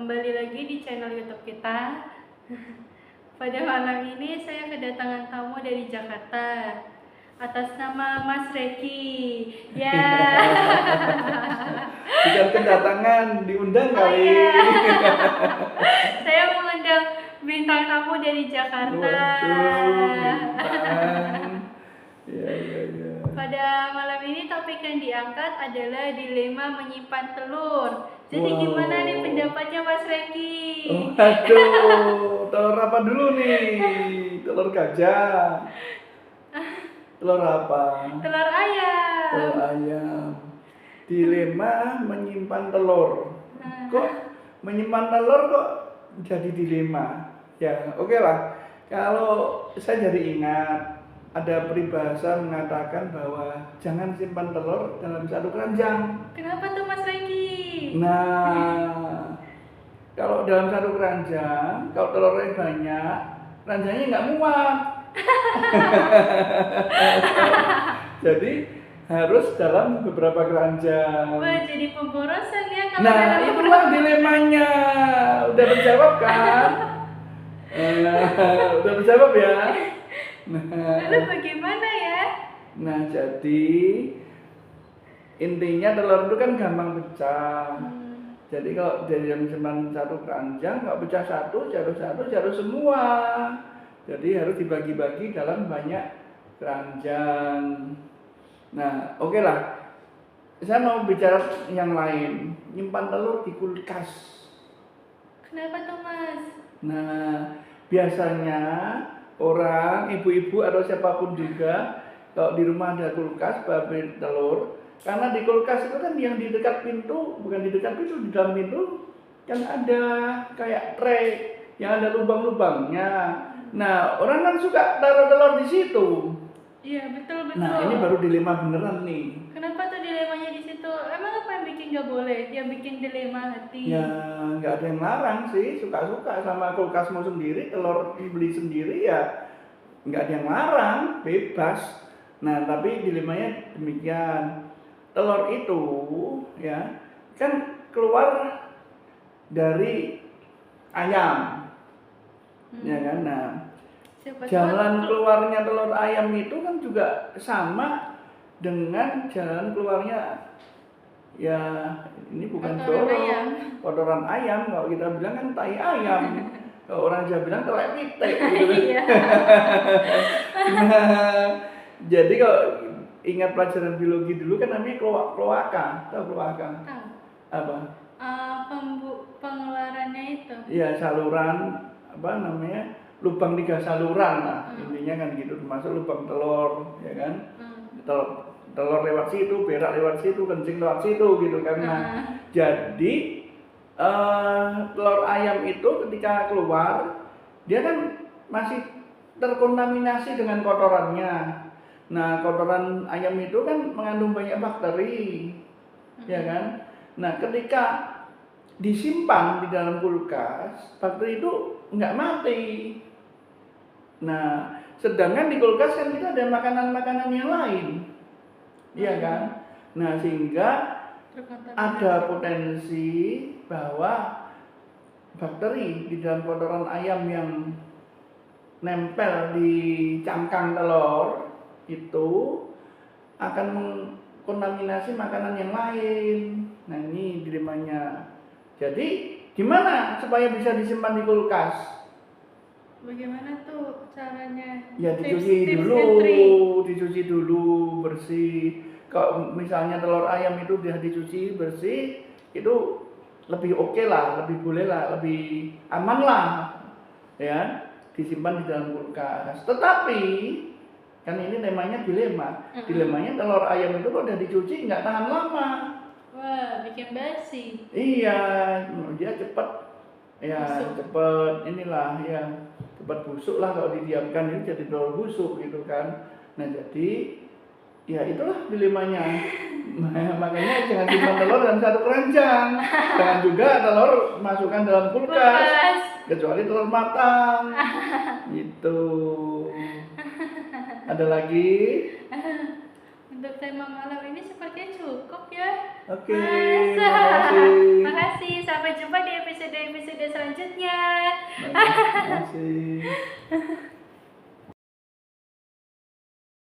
kembali lagi di channel YouTube kita. Pada malam ini saya kedatangan tamu dari Jakarta atas nama Mas Reki. Ya. Bukan kedatangan, diundang kali. Iya. Saya mengundang bintang tamu dari Jakarta. Waduh, bintang. Ya. Pada malam ini topik yang diangkat adalah dilema menyimpan telur. Jadi Wow. gimana nih pendapatnya Mas Reki? Waduh, telur apa dulu nih? Telur gajah. Telur apa? Telur ayam. Telur ayam. Dilema menyimpan telur. Kok menyimpan telur kok jadi dilema? Ya, oke lah. Kalau saya jadi ingat ada peribahasa mengatakan bahwa jangan simpan telur dalam satu keranjang. Kenapa tuh Mas Reki? Nah, kalau dalam satu keranjang, kalau telurnya banyak, keranjangnya nggak muat. Jadi harus dalam beberapa keranjang. Wah, jadi pemborosan ya kalau Nah, dalam itulah dilemanya. Udah terjawab kan? Udah terjawab ya? Lalu bagaimana ya? Nah, jadi intinya telur itu kan gampang pecah. Jadi kalau dari yang simpan satu keranjang, nggak pecah satu, jatuh semua. Jadi harus dibagi-bagi dalam banyak keranjang. Nah, oke lah. Saya mau bicara yang lain. Nyimpan telur di kulkas. Kenapa tuh Mas? Nah, biasanya orang, ibu-ibu atau siapapun juga, kalau di rumah ada kulkas, bawa telur. Karena di kulkas itu kan yang di dekat pintu, bukan di dekat pintu, di dalam pintu kan ada kayak tray yang ada lubang-lubangnya. Nah, orang kan suka taruh telur di situ. Iya, betul. Nah, ini baru dilema beneran nih. Kenapa tuh dilemanya di situ? Emang apa yang bikin nggak boleh? Yang bikin dilema hati? Ya, nggak ada yang larang sih, suka-suka sama kulkasmu sendiri, telur beli sendiri ya nggak ada yang larang, bebas. Nah, tapi dilemanya demikian. Telur itu ya kan keluar dari ayam, ya kan. Nah, jalan keluarnya telur ayam itu kan juga sama dengan jalan keluarnya, ya ini bukan kotoran ayam, kalau kita bilang kan tai ayam. Kalau orang Jawa bilang telek pitik gitu. Nah, jadi kalau ingat pelajaran biologi dulu kan namanya kloaka. Tahu kloaka? Tahu. Apa? Pengeluarannya itu. Iya, saluran apa namanya? Lubang 3 saluran lah. Intinya kan gitu, termasuk lubang telur, ya kan? Telur lewat situ, berak lewat situ, kencing lewat situ gitu kan. Nah, jadi telur ayam itu ketika keluar dia kan masih terkontaminasi dengan kotorannya. Nah, kotoran ayam itu kan mengandung banyak bakteri, ya kan? Nah, ketika disimpan di dalam kulkas, bakteri itu nggak mati. Nah, sedangkan di kulkas kan kita ada makanan-makanan yang lain, ya kan? Nah, sehingga ada potensi bahwa bakteri di dalam kotoran ayam yang nempel di cangkang telur itu akan mengkontaminasi makanan yang lain. Nah, ini dilemanya. Jadi gimana supaya bisa disimpan di kulkas? Bagaimana tuh caranya? Ya dicuci dulu bersih. Kalau misalnya telur ayam itu dia dicuci bersih, itu lebih oke lah, lebih boleh lah, lebih aman lah, ya disimpan di dalam kulkas. Tetapi kan ini namanya dilema. Dilemanya telur ayam itu kalau udah dicuci nggak tahan lama. Wah, bikin basi. Iya, dia cepat, ya cepat inilah ya cepat busuk lah kalau didiamkan, itu jadi telur busuk gitu kan. Nah, jadi ya itulah dilemanya. Makanya jangan simpan telur dalam satu keranjang. Jangan juga telur masukkan dalam kulkas. Kecuali telur matang. Gitu. Ada lagi? Untuk tema malam ini sepertinya cukup ya. Oke, terima kasih. Makasih. Sampai jumpa di episode episode-episode selanjutnya. Terima kasih.